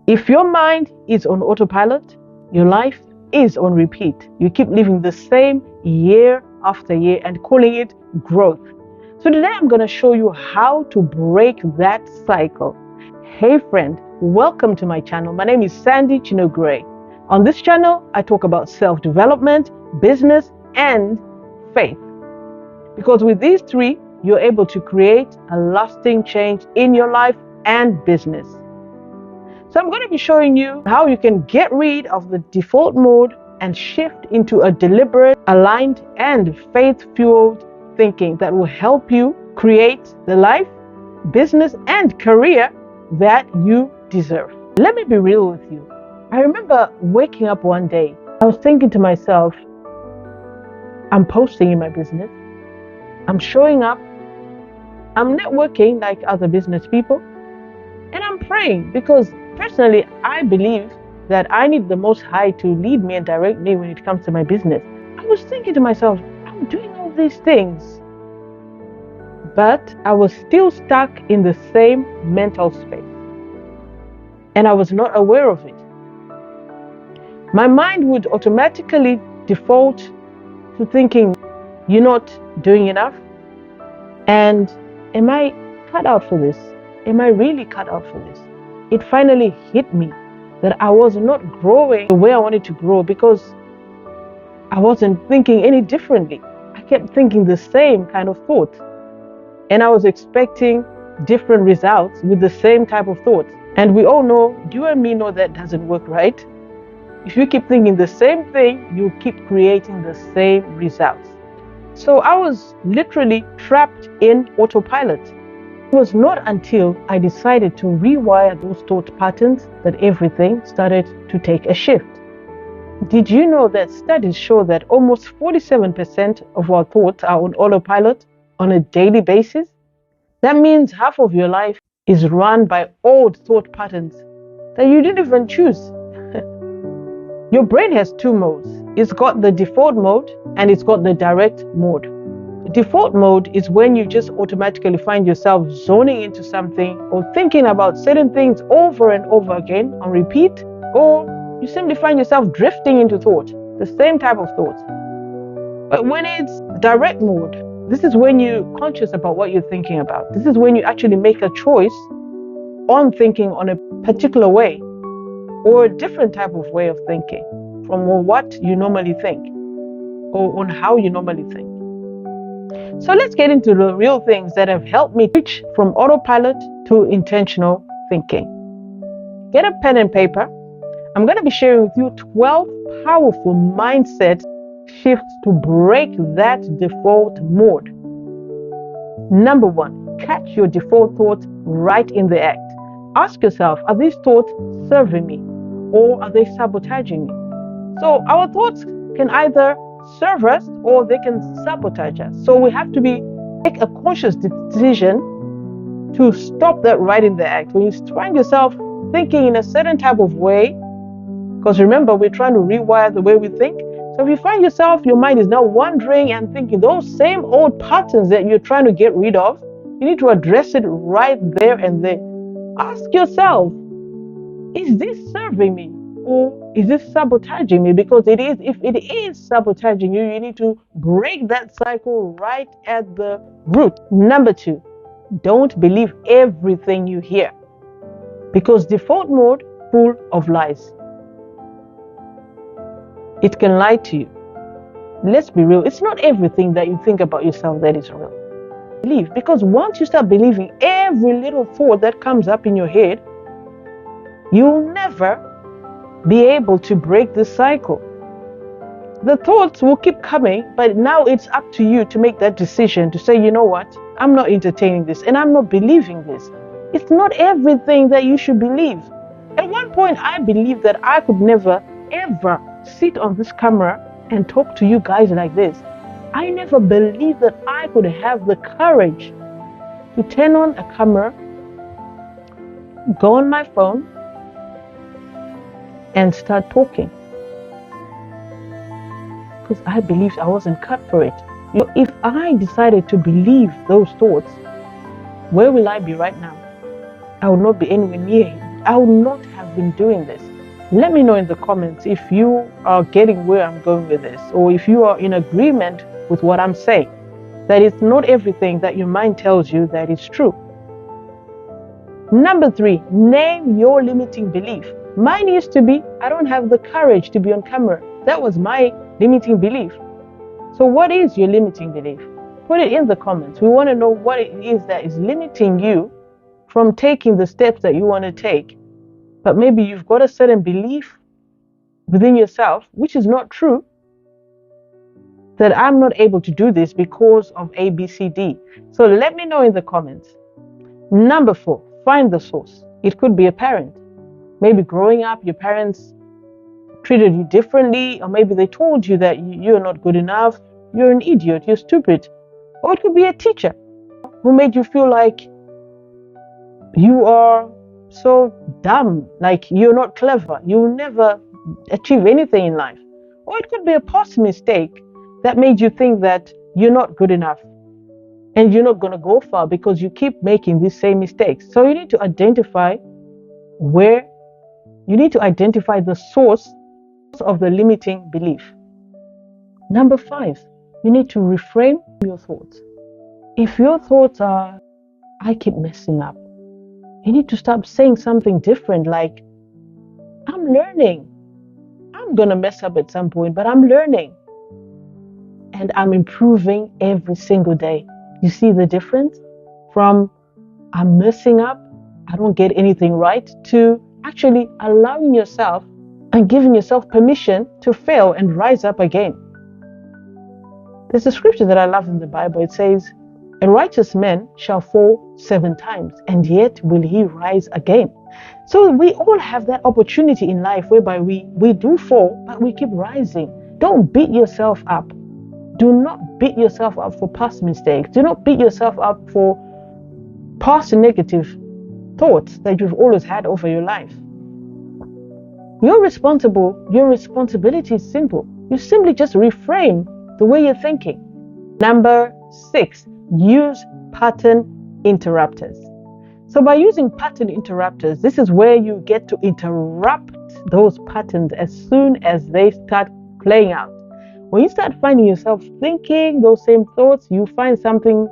If your mind is on autopilot, your life is on repeat. You keep living the same year after year and calling it growth. So today I'm going to show you how to break that cycle. Hey friend, welcome to my channel. My name is Sandy Gray. On this channel, I talk about self-development, business, and faith. Because with these three, you're able to create a lasting change in your life and business. So I'm going to be showing you how you can get rid of the default mode and shift into a deliberate, aligned, and faith-fueled thinking that will help you create the life, business, and career that you deserve. Let me be real with you. I remember waking up one day. I was thinking to myself, I'm posting in my business. I'm showing up. I'm networking like other business people. And I'm praying because personally, I believe that I need the Most High to lead me and direct me when it comes to my business. I was thinking to myself, I'm doing all these things, but I was still stuck in the same mental space. And I was not aware of it. My mind would automatically default to thinking, you're not doing enough. And am I cut out for this? Am I really cut out for this? It finally hit me that I was not growing the way I wanted to grow because I wasn't thinking any differently. I kept thinking the same kind of thought. And I was expecting different results with the same type of thoughts. And we all know, you and me know that doesn't work, right? If you keep thinking the same thing, you keep creating the same results. So I was literally trapped in autopilot. It was not until I decided to rewire those thought patterns that everything started to take a shift. Did you know that studies show that almost 47% of our thoughts are on autopilot on a daily basis? That means half of your life is run by old thought patterns that you didn't even choose. Your brain has two modes. It's got the default mode and it's got the direct mode. The default mode is when you just automatically find yourself zoning into something or thinking about certain things over and over again on repeat, or you simply find yourself drifting into thought, the same type of thoughts. But when it's direct mode, this is when you're conscious about what you're thinking about. This is when you actually make a choice on thinking on a particular way or a different type of way of thinking from what you normally think or on how you normally think. So let's get into the real things that have helped me switch from autopilot to intentional thinking. Get a pen and paper. I'm going to be sharing with you 12 powerful mindset shifts to break that default mode. Number 1, catch your default thoughts right in the act. Ask yourself, are these thoughts serving me or are they sabotaging me? So our thoughts can either serve us or they can sabotage us. So we have to make a conscious decision to stop that right in the act. When you find yourself thinking in a certain type of way, because remember, we're trying to rewire the way we think. So if you find yourself, your mind is now wandering and thinking those same old patterns that you're trying to get rid of, you need to address it right there and then. Ask yourself, is this serving me? Or is this sabotaging me? Because it is. If it is sabotaging you, you need to break that cycle right at the root. Number 2, don't believe everything you hear. Because default mode full of lies. It can lie to you. Let's be real. It's not everything that you think about yourself that is real. Believe. Because once you start believing every little thought that comes up in your head, you'll never be able to break this cycle. The thoughts will keep coming, but now it's up to you to make that decision to say, you know what, I'm not entertaining this and I'm not believing this. It's not everything that you should believe. At one point, I believed that I could never, ever sit on this camera and talk to you guys like this. I never believed that I could have the courage to turn on a camera, go on my phone, and start talking. Because I believed I wasn't cut for it. You know, if I decided to believe those thoughts, where will I be right now? I would not be anywhere near him. I would not have have been doing this? Let me know in the comments if you are getting where I'm going with this, or if you are in agreement with what I'm saying, that it's not everything that your mind tells you that is true. Number 3, name your limiting belief. Mine used to be, I don't have the courage to be on camera. That was my limiting belief. So what is your limiting belief? Put it in the comments. We want to know what it is that is limiting you from taking the steps that you want to take. But maybe you've got a certain belief within yourself, which is not true, that I'm not able to do this because of A, B, C, D. So let me know in the comments. Number 4, find the source. It could be a parent. Maybe growing up, your parents treated you differently, or maybe they told you that you're not good enough, you're an idiot, you're stupid. Or it could be a teacher who made you feel like you are so dumb, like you're not clever, you'll never achieve anything in life. Or it could be a past mistake that made you think that you're not good enough and you're not going to go far because you keep making these same mistakes. So you need to identify the source of the limiting belief. Number 5, you need to reframe your thoughts. If your thoughts are, I keep messing up, you need to start saying something different, like, I'm learning. I'm going to mess up at some point, but I'm learning. And I'm improving every single day. You see the difference? From I'm messing up, I don't get anything right, to actually allowing yourself and giving yourself permission to fail and rise up again. There's a scripture that I love in the Bible. It says, a righteous man shall fall 7 times, and yet will he rise again. So we all have that opportunity in life whereby we do fall, but we keep rising. Don't beat yourself up. Do not beat yourself up for past mistakes. Do not beat yourself up for past negative thoughts that you've always had over your life. Your responsibility is simple. You simply just reframe the way you're thinking. Number 6, use pattern interrupters. So by using pattern interrupters, this is where you get to interrupt those patterns as soon as they start playing out. When you start finding yourself thinking those same thoughts, you find something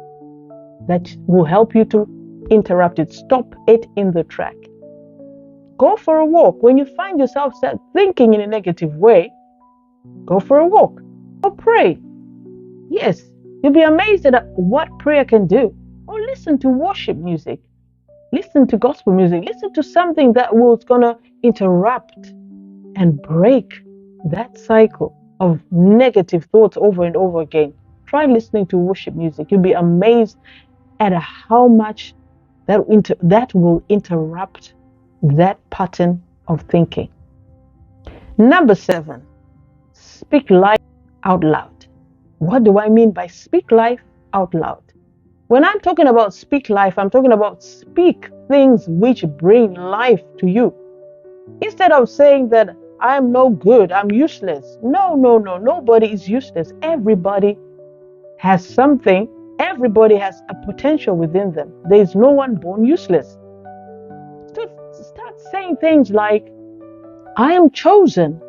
that will help you to interrupt it, stop it in the track. Go for a walk. When you find yourself start thinking in a negative way, go for a walk or pray. Yes, you'll be amazed at what prayer can do. Or listen to worship music. Listen to gospel music. Listen to something that was going to interrupt and break that cycle of negative thoughts over and over again. Try listening to worship music. You'll be amazed at how much that will interrupt that pattern of thinking. Number 7, speak life out loud. What do I mean by speak life out loud? When I'm talking about speak life, I'm talking about speak things which bring life to you. Instead of saying that I'm no good, I'm useless. No, nobody is useless. Everybody has something. Everybody has a potential within them. There is no one born useless. Start saying things like, I am chosen.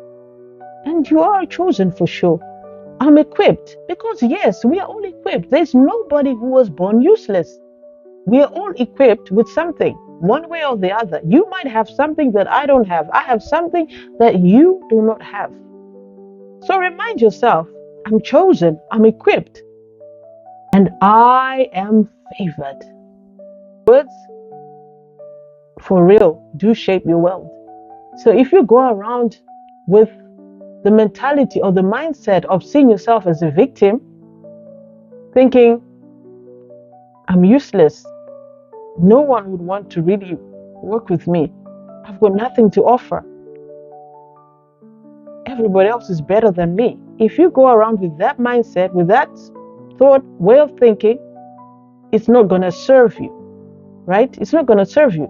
And you are chosen for sure. I'm equipped. Because yes, we are all equipped. There's nobody who was born useless. We are all equipped with something, one way or the other. You might have something that I don't have. I have something that you do not have. So remind yourself, I'm chosen, I'm equipped, and I am favored. Words, for real, do shape your world. So if you go around with the mentality or the mindset of seeing yourself as a victim, thinking, I'm useless, no one would want to really work with me, I've got nothing to offer, everybody else is better than me. If you go around with that mindset, with that thought, way of thinking, it's not going to serve you, right? It's not going to serve you.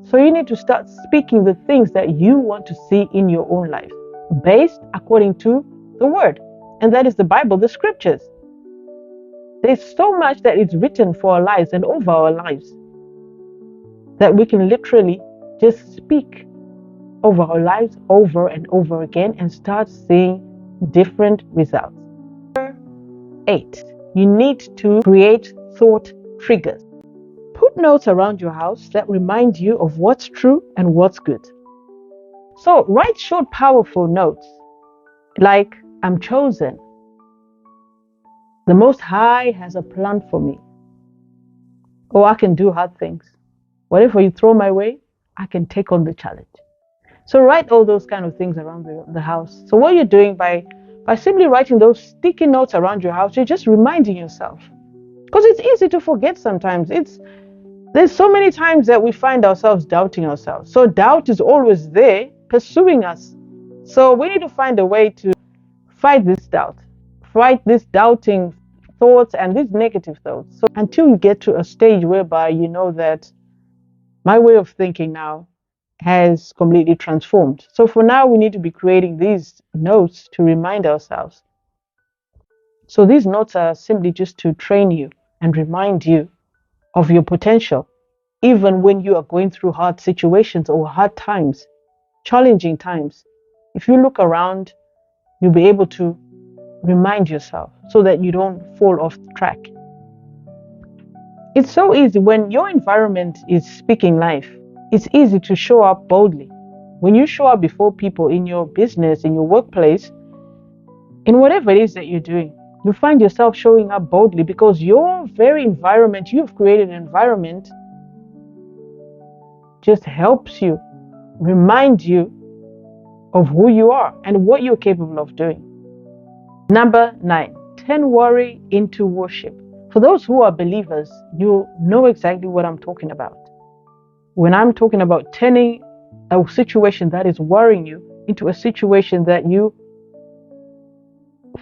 So you need to start speaking the things that you want to see in your own life, based according to the word. And that is the Bible, the scriptures. There's so much that is written for our lives and over our lives that we can literally just speak over our lives over and over again and start seeing different results. 8. You need to create thought triggers. Put notes around your house that remind you of what's true and what's good. So write short, powerful notes like, I'm chosen. The Most High has a plan for me. Or I can do hard things. Whatever you throw my way, I can take on the challenge. So write all those kind of things around the house. So what you're doing by simply writing those sticky notes around your house, you're just reminding yourself. Because it's easy to forget sometimes. There's so many times that we find ourselves doubting ourselves. So doubt is always there pursuing us. So we need to find a way to fight this doubt, fight this doubting thoughts and these negative thoughts. So until you get to a stage whereby you know that my way of thinking now has completely transformed. So for now, we need to be creating these notes to remind ourselves. So these notes are simply just to train you and remind you of your potential, even when you are going through hard situations or hard times, challenging times. If you look around, you'll be able to remind yourself so that you don't fall off track. It's so easy when your environment is speaking life. It's easy to show up boldly. When you show up before people in your business, in your workplace, in whatever it is that you're doing, you find yourself showing up boldly because your very environment, you've created an environment, just helps you, remind you of who you are and what you're capable of doing. Number 9, turn worry into worship. For those who are believers, you know exactly what I'm talking about. When I'm talking about turning a situation that is worrying you into a situation that you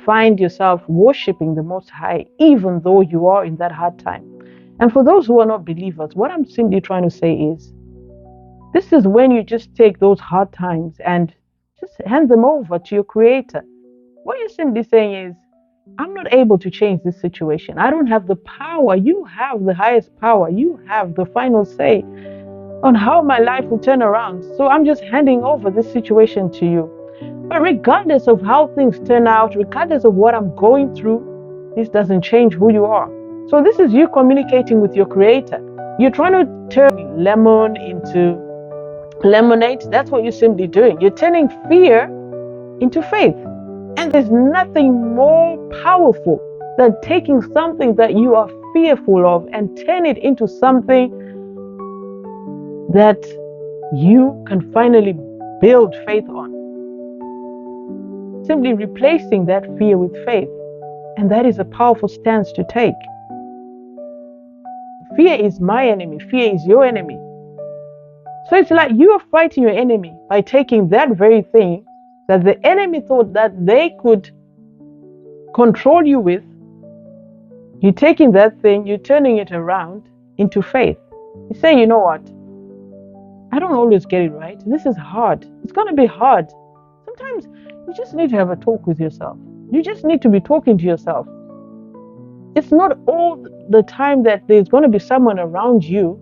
find yourself worshiping the Most High, even though you are in that hard time. And for those who are not believers, what I'm simply trying to say is, this is when you just take those hard times and just hand them over to your Creator. What you're simply saying is, I'm not able to change this situation. I don't have the power. You have the highest power. You have the final say on how my life will turn around. So I'm just handing over this situation to you. But regardless of how things turn out, regardless of what I'm going through, this doesn't change who you are. So this is you communicating with your Creator. You're trying to turn lemon into lemonade. That's what you're simply doing. You're turning fear into faith. And there's nothing more powerful than taking something that you are fearful of and turn it into something that you can finally build faith on. Simply replacing that fear with faith. And that is a powerful stance to take. Fear is my enemy. Fear is your enemy. So it's like you are fighting your enemy by taking that very thing that the enemy thought that they could control you with. You're taking that thing, you're turning it around into faith. You say, you know what? I don't always get it right. This is hard. It's going to be hard. Sometimes you just need to have a talk with yourself. You just need to be talking to yourself. It's not all the time that there's going to be someone around you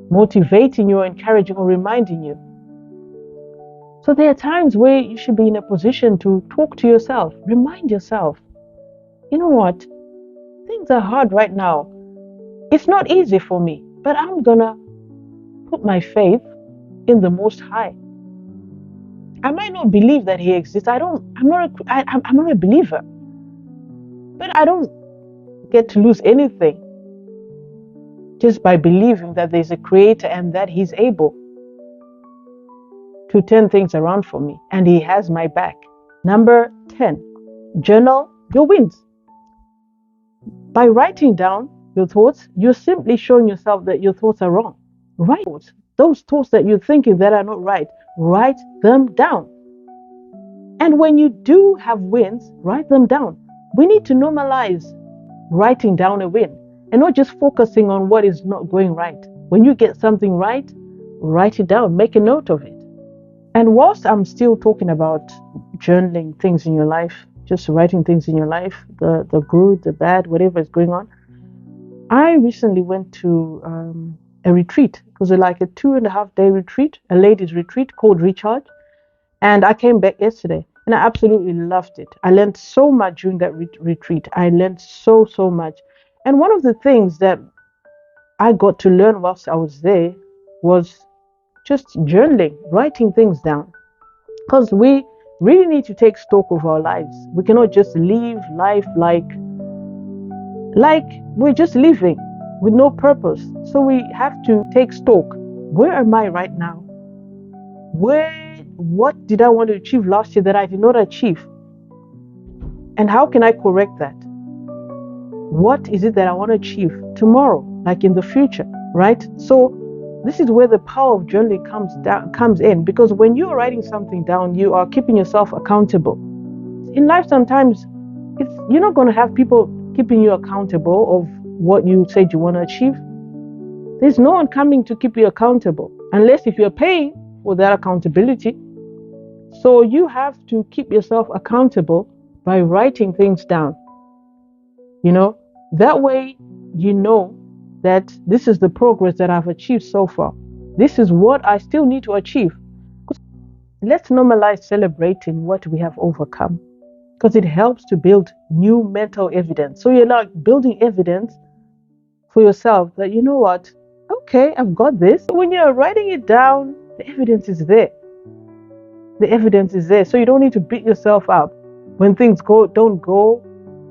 motivating you, encouraging, or reminding you. So there are times where you should be in a position to talk to yourself, remind yourself, you know what, things are hard right now. It's not easy for me, but I'm gonna put my faith in the Most High. I might not believe that He exists. I'm not a believer, but I don't get to lose anything just by believing that there's a Creator and that He's able to turn things around for me, and He has my back. Number 10, journal your wins. By writing down your thoughts, you're simply showing yourself that your thoughts are wrong. Write those thoughts that you're thinking that are not right. Write them down. And when you do have wins, write them down. We need to normalize writing down a win and not just focusing on what is not going right. When you get something right, write it down, make a note of it. And whilst I'm still talking about journaling things in your life, just writing things in your life, the good, the bad, whatever is going on, I recently went to a retreat. It was like a 2.5 day retreat, a ladies' retreat called Recharge. And I came back yesterday and I absolutely loved it. I learned so much during that retreat. I learned so much. And one of the things that I got to learn whilst I was there was just journaling, writing things down. Because we really need to take stock of our lives. We cannot just live life like we're just living with no purpose. So we have to take stock. Where am I right now? What did I want to achieve last year that I did not achieve? And how can I correct that? What is it that I want to achieve tomorrow, like in the future, right? So this is where the power of journaling comes in, because when you're writing something down, you are keeping yourself accountable. In life, sometimes you're not going to have people keeping you accountable of what you said you want to achieve. There's no one coming to keep you accountable, unless if you're paying for that accountability. So you have to keep yourself accountable by writing things down. That way you know that this is the progress that I've achieved so far. This is what I still need to achieve. Let's normalize celebrating what we have overcome, because it helps to build new mental evidence. So you're like building evidence for yourself that, you know what, okay, I've got this. When you're writing it down, the evidence is there. The evidence is there. So you don't need to beat yourself up when things don't go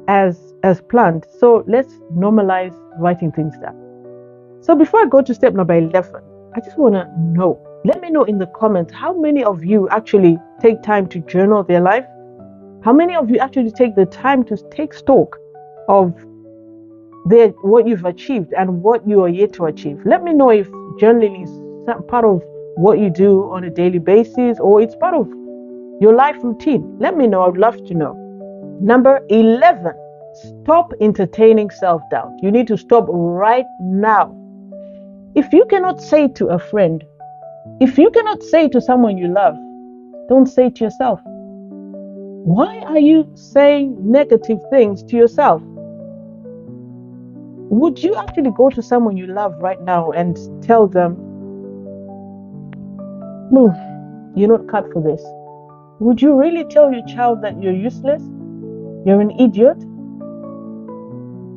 as planned. So let's normalize writing things down. So before I go to step number 11, I just want to know, let me know in the comments, how many of you actually take time to journal their life? How many of you actually take the time to take stock of what you've achieved and what you are yet to achieve? Let me know if journaling is part of what you do on a daily basis, or it's part of your life routine. Let me know. I'd love to know. Number 11, stop entertaining self-doubt. You need to stop right now. If you cannot say to a friend, if you cannot say to someone you love, don't say it to yourself. Why are you saying negative things to yourself? Would you actually go to someone you love right now and tell them, you're not cut for this? Would you really tell your child that you're useless? You're an idiot?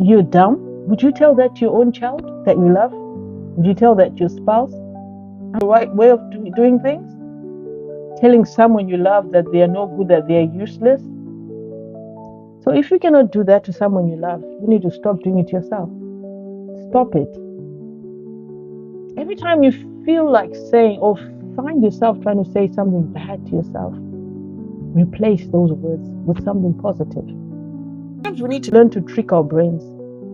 You're dumb? Would you tell that to your own child that you love? Would you tell that to your spouse? The right way of doing things? Telling someone you love that they are no good, that they are useless? So if you cannot do that to someone you love, you need to stop doing it yourself. Stop it. Every time you feel like saying or find yourself trying to say something bad to yourself, replace those words with something positive. Sometimes we need to learn to trick our brains.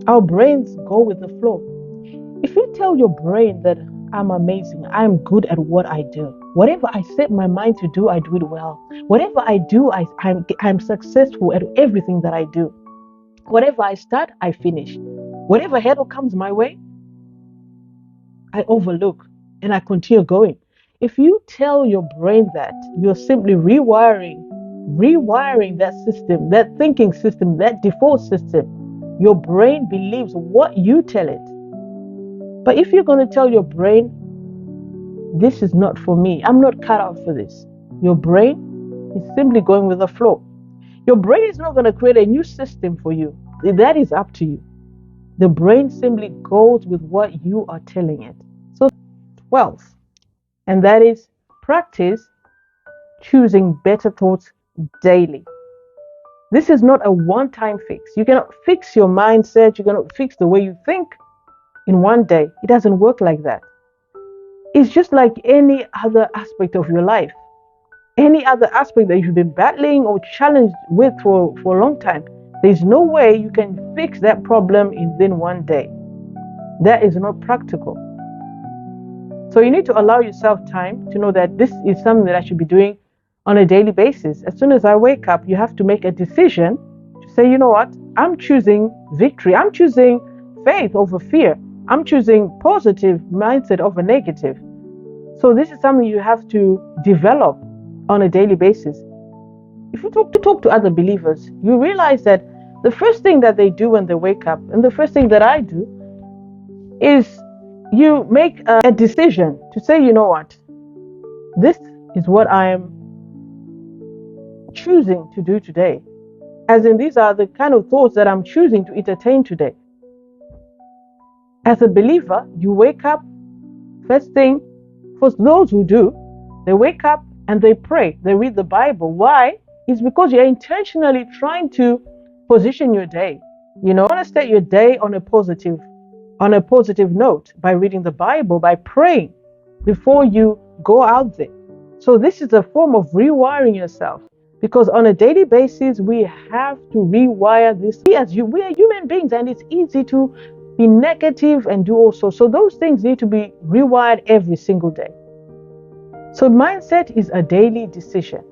Our brains go with the flow. If you tell your brain that I'm amazing, I'm good at what I do, whatever I set my mind to do, I do it well. Whatever I do, I'm successful at everything that I do. Whatever I start, I finish. Whatever hurdle comes my way, I overlook and I continue going. If you tell your brain that, you're simply rewiring that system, that thinking system, that default system. Your brain believes what you tell it. But if you're going to tell your brain, this is not for me, I'm not cut out for this, your brain is simply going with the flow. Your brain is not going to create a new system for you. That is up to you. The brain simply goes with what you are telling it. So 12, and that is practice choosing better thoughts daily. This is not a one-time fix. You cannot fix your mindset, you cannot fix the way you think in one day. It doesn't work like that. It's just like any other aspect of your life. Any other aspect that you've been battling or challenged with for a long time. There's no way you can fix that problem within one day. That is not practical. So you need to allow yourself time to know that this is something that I should be doing on a daily basis. As soon as I wake up, you have to make a decision to say, you know what, I'm choosing victory. I'm choosing faith over fear. I'm choosing positive mindset over negative. So this is something you have to develop on a daily basis. If you talk to other believers, you realize that the first thing that they do when they wake up, and the first thing that I do, is You make a decision to say, you know what, this is what I am choosing to do today. As in, these are the kind of thoughts that I'm choosing to entertain today. As a believer, you wake up, first thing, for those who do, they wake up and they pray, they read the Bible. Why? It's because you're intentionally trying to position your day. You want to start your day on a positive note by reading the Bible, by praying before you go out there. So this is a form of rewiring yourself, because on a daily basis, we have to rewire this. We are human beings, and it's easy to be negative and do also. So those things need to be rewired every single day. So mindset is a daily decision.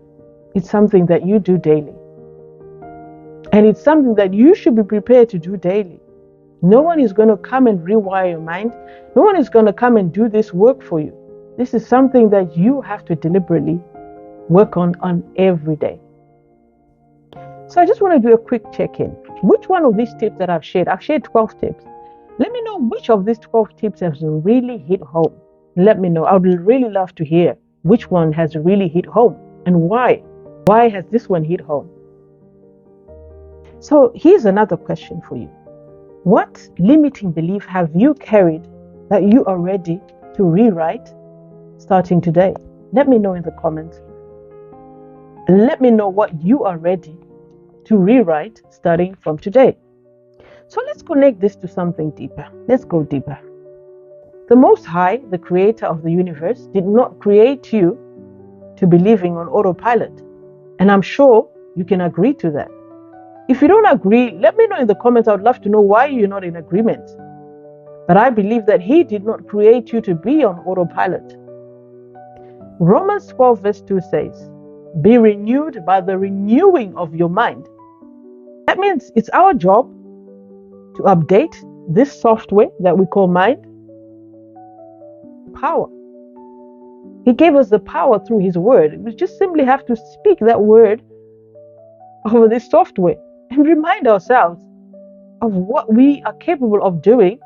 It's something that you do daily. And it's something that you should be prepared to do daily. No one is going to come and rewire your mind. No one is going to come and do this work for you. This is something that you have to deliberately work on every day. So I just want to do a quick check-in. Which one of these tips that I've shared 12 tips. Let me know which of these 12 tips has really hit home. Let me know. I would really love to hear which one has really hit home and why. Why has this one hit home? So here's another question for you. What limiting belief have you carried that you are ready to rewrite starting today? Let me know in the comments. Let me know what you are ready to rewrite starting from today. So let's connect this to something deeper. Let's go deeper. The Most High, the creator of the universe, did not create you to be living on autopilot. And I'm sure you can agree to that. If you don't agree, let me know in the comments. I would love to know why you're not in agreement. But I believe that He did not create you to be on autopilot. Romans 12 verse 2 says, be renewed by the renewing of your mind. That means it's our job to update this software that we call mind. Power. He gave us the power through His word. We just simply have to speak that word over this software and remind ourselves of what we are capable of doing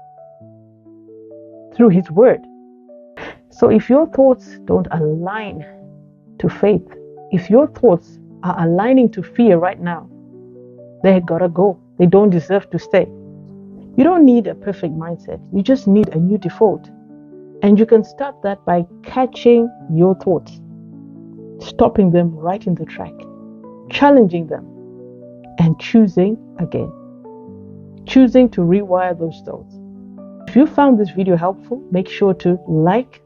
through His word. So if your thoughts don't align to faith, if your thoughts are aligning to fear right now, they gotta go. They don't deserve to stay. You don't need a perfect mindset. You just need a new default. And you can start that by catching your thoughts, stopping them right in the track, challenging them, and choosing again. Choosing to rewire those thoughts. If you found this video helpful, make sure to like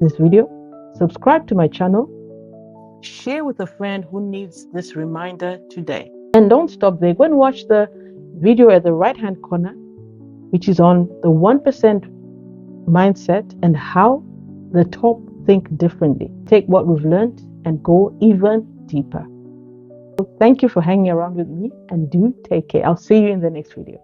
this video, subscribe to my channel, share with a friend who needs this reminder today. And don't stop there. Go and watch the video at the right-hand corner, which is on the 1% mindset and how the top think differently. Take what we've learned and go even deeper. So thank you for hanging around with me, and do take care. I'll see you in the next video.